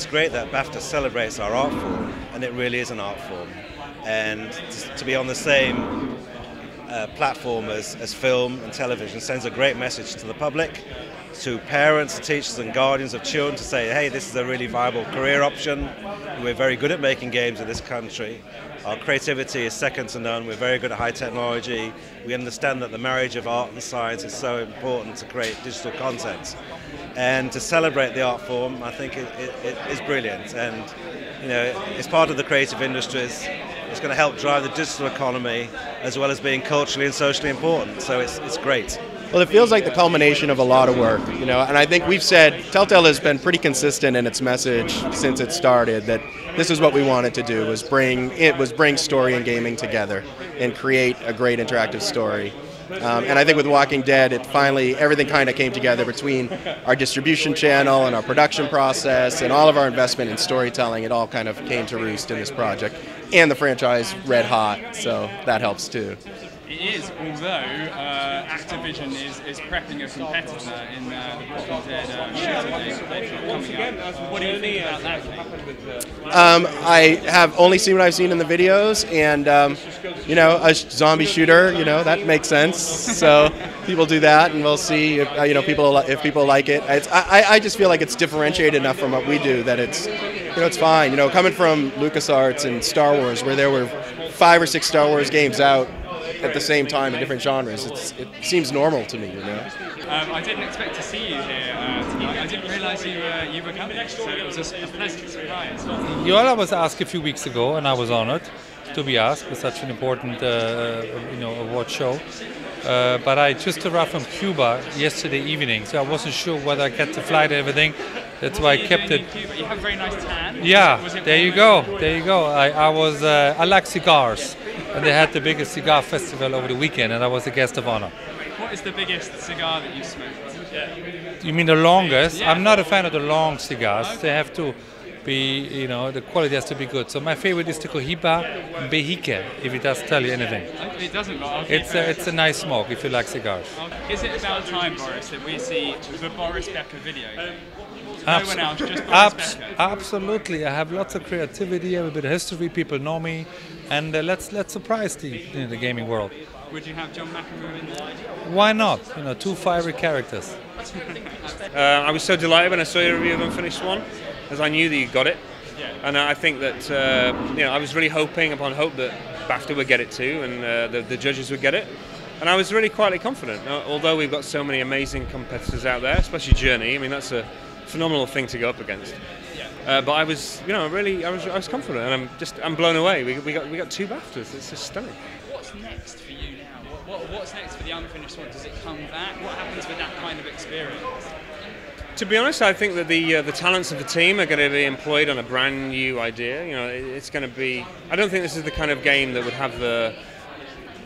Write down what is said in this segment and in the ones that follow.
it's great that BAFTA celebrates our art form, and it really is an art form. And to be on the same platform as film and television sends a great message to the public, to parents, teachers and guardians of children, to say, hey, this is a really viable career option. We're very good at making games in this country. Our creativity is second to none. We're very good at high technology. We understand that the marriage of art and science is so important to create digital content. And to celebrate the art form, I think it is brilliant. And you know, it's part of the creative industries. It's going to help drive the digital economy, as well as being culturally and socially important. So it's great. Well, it feels like the culmination of a lot of work, you know, and I think we've said, Telltale has been pretty consistent in its message since it started, that this is what we wanted to do, was bring story and gaming together and create a great interactive story. And I think with Walking Dead, it finally, everything kind of came together between our distribution channel and our production process and all of our investment in storytelling. It all kind of came to roost in this project. And the franchise red hot, so that helps too. It is, although Activision is prepping a competitor in the Walking Dead shooter game that they've got coming up. What do you think about that game? I have only seen what I've seen in the videos, and you know, a zombie shooter, you know, that makes sense. So people do that, and we'll see if if people like it. I just feel like it's differentiated enough from what we do that it's, you know, it's fine. You know, coming from LucasArts and Star Wars, where there were 5 or 6 Star Wars games out at the same time in different genres, it seems normal to me, you know. I didn't expect to see you here tonight. I didn't realise you were coming, so it was a pleasant surprise. Yola was asked a few weeks ago, and I was honoured to be asked for such an important award show. But I just arrived from Cuba yesterday evening, so I wasn't sure whether I get the flight and everything. That's why I kept it. Cuba, you have a very nice tan. Yeah, there you go. There you go. I like cigars, and they had the biggest cigar festival over the weekend, and I was a guest of honor. What is the biggest cigar that you smoked? You mean the longest? Yeah. I'm not a fan of the long cigars. They have to be, you know, the quality has to be good. So my favorite is the Cohiba Behique, if it does tell you anything. It doesn't, but it's a nice smoke if you like cigars. Is it about time, Boris, that we see the Boris Bekker video game? No one else, just Boris Bekker. Absolutely. I have lots of creativity, I have a bit of history, people know me, and let's surprise the gaming world. Would you have John McEnroe in there? Why not? You know, 2 fiery characters. I was so delighted when I saw your review of Unfinished Swan, as I knew that you got it. Yeah. And I think that you know, I was really hoping upon hope that BAFTA would get it too, and the judges would get it. And I was really quietly confident. Although we've got so many amazing competitors out there, especially Journey. I mean, that's a phenomenal thing to go up against. Yeah. But I was, you know, I was confident, and I'm blown away. We got 2 BAFTAs. It's just stunning. What's next for you now? What's next for the Unfinished Swan? Does it come back? What happens with that kind of experience? To be honest, I think that the talents of the team are going to be employed on a brand new idea. You know, it's going to be. I don't think this is the kind of game that would have the.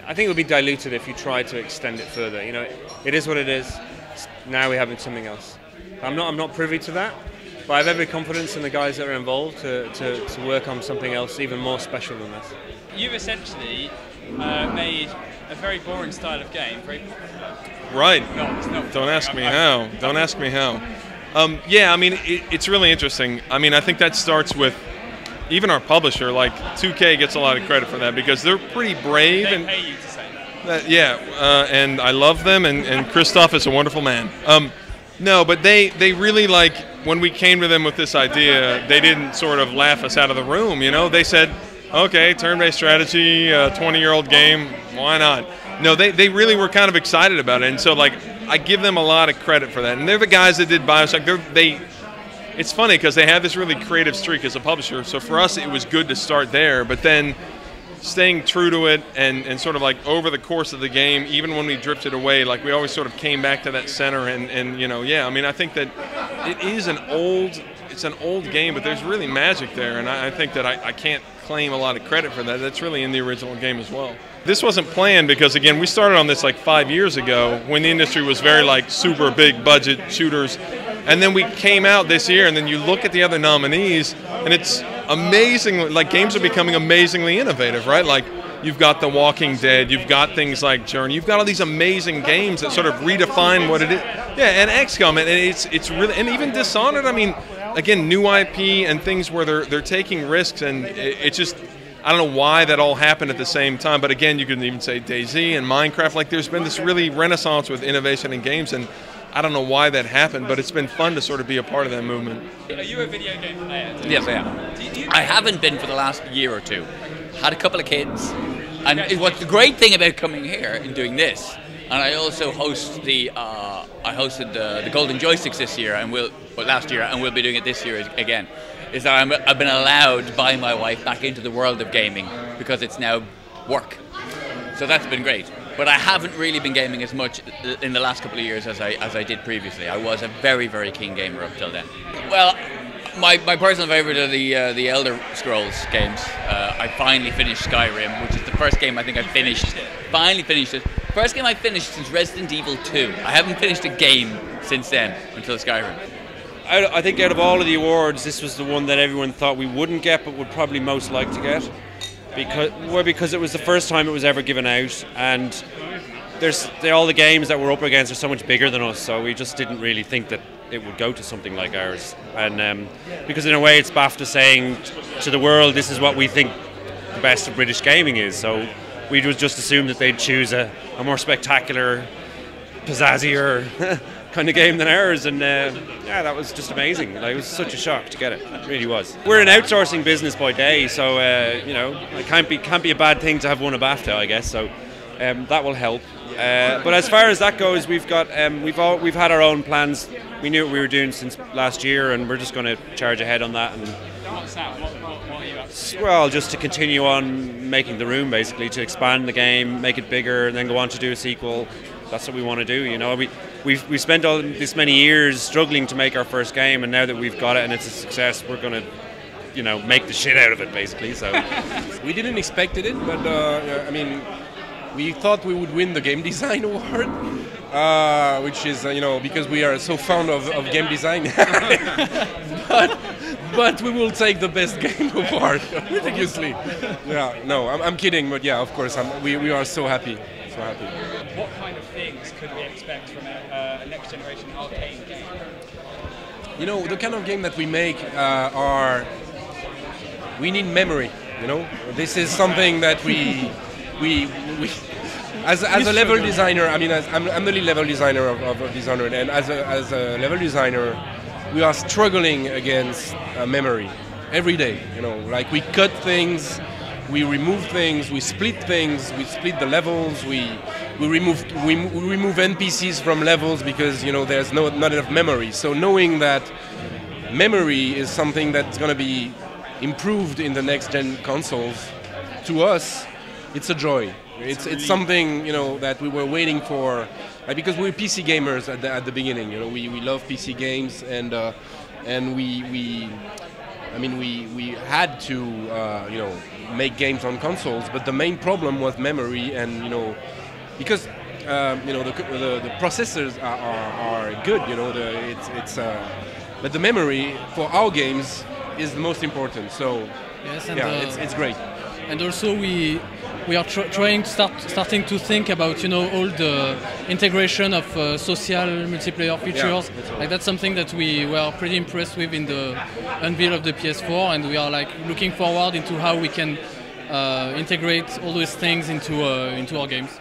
I think it would be diluted if you tried to extend it further. You know, it is what it is. Now we're having something else. I'm not privy to that, but I have every confidence in the guys that are involved to work on something else even more special than this. You've essentially made a very boring style of game, very popular. Right. No, it's not. Don't ask me how. Don't ask me how. Yeah, I mean, it's really interesting. I mean, I think that starts with even our publisher, like 2K gets a lot of credit for that because they're pretty brave. They pay you to say that. Yeah, and I love them, and Christoph is a wonderful man. No, but they really, like, when we came to them with this idea, they didn't sort of laugh us out of the room, you know? They said, okay, turn-based strategy, 20-year-old game, why not? No, they really were kind of excited about it, and so, like, I give them a lot of credit for that. And they're the guys that did BioShock. It's funny because they have this really creative streak as a publisher, so for us it was good to start there, but then staying true to it and sort of like over the course of the game, even when we drifted away, like we always sort of came back to that center and you know, yeah, I mean, I think that it is an old game, but there's really magic there, and I think that I can't claim a lot of credit for that. That's really in the original game as well. This wasn't planned because, again, we started on this like 5 years ago when the industry was very like super big budget shooters, and then we came out this year, and then you look at the other nominees, and it's amazing. Like, games are becoming amazingly innovative, right? Like, you've got The Walking Dead, you've got things like Journey, you've got all these amazing games that sort of redefine what it is. Yeah, and XCOM, and it's really, and even Dishonored. I mean, again, new IP and things where they're taking risks, and it just, I don't know why that all happened at the same time, but again, you can even say DayZ and Minecraft. Like, there's been this really renaissance with innovation in games, and I don't know why that happened, but it's been fun to sort of be a part of that movement. Are you a video game player? Yes, I am. I haven't been for the last year or two. Had a couple of kids, and what's the great thing about coming here and doing this, and I also host I hosted the Golden Joysticks this year, and last year, and we'll be doing it this year again, is that I've been allowed by my wife back into the world of gaming because it's now work. So that's been great. But I haven't really been gaming as much in the last couple of years as I did previously. I was a very, very keen gamer up till then. Well, my personal favourite are the Elder Scrolls games. I finally finished Skyrim, which is the first game I think I finished. Finally finished it. First game I finished since Resident Evil 2. I haven't finished a game since then until Skyrim. I think out of all of the awards, this was the one that everyone thought we wouldn't get, but would probably most like to get. Because it was the first time it was ever given out, and all the games that we're up against are so much bigger than us, so we just didn't really think that it would go to something like ours. And because in a way it's BAFTA saying to the world, this is what we think the best of British gaming is, so we would just assume that they'd choose a more spectacular, pizzazzier kind of game than ours, and yeah, that was just amazing. Like, it was such a shock to get it. It really was. We're an outsourcing business by day, so you know, it can't be a bad thing to have won a BAFTA, I guess. So that will help. But as far as that goes, we've got we've had our own plans. We knew what we were doing since last year, and we're just going to charge ahead on that. And what's that? What are you up to? Well, just to continue on making the room, basically, to expand the game, make it bigger, and then go on to do a sequel. That's what we want to do. You know, we've spent all this many years struggling to make our first game, and now that we've got it and it's a success, we're going to, you know, make the shit out of it, basically. So we didn't expect it, but I mean, we thought we would win the game design award, which is you know, because we are so fond of game design. but we will take the best game award, ridiculously. Yeah, no, I'm kidding, but yeah, of course, we are so happy. So happy. What kind of things could we expect from a next generation arcade game? You know, the kind of game that we make we need memory. You know, this is something that we as a level designer. I mean, I'm the lead level designer of Dishonored, and as a level designer, we are struggling against memory every day. You know, like, we cut things. We remove things, we split the levels, we remove NPCs from levels because, you know, there's not enough memory. So knowing that memory is something that's going to be improved in the next gen consoles, to us, it's a joy. It's something, you know, that we were waiting for, because we're PC gamers at the beginning. You know, we love PC games, and we had to, you know, make games on consoles, but the main problem was memory, and, you know, because you know, the processors are good, you know, but the memory for our games is the most important. So yes, and yeah, it's great. And also we are starting to think about, you know, all the integration of social multiplayer features. Yeah, like, that's something that we were pretty impressed with in the unveil of the PS4, and we are like looking forward into how we can integrate all those things into our games.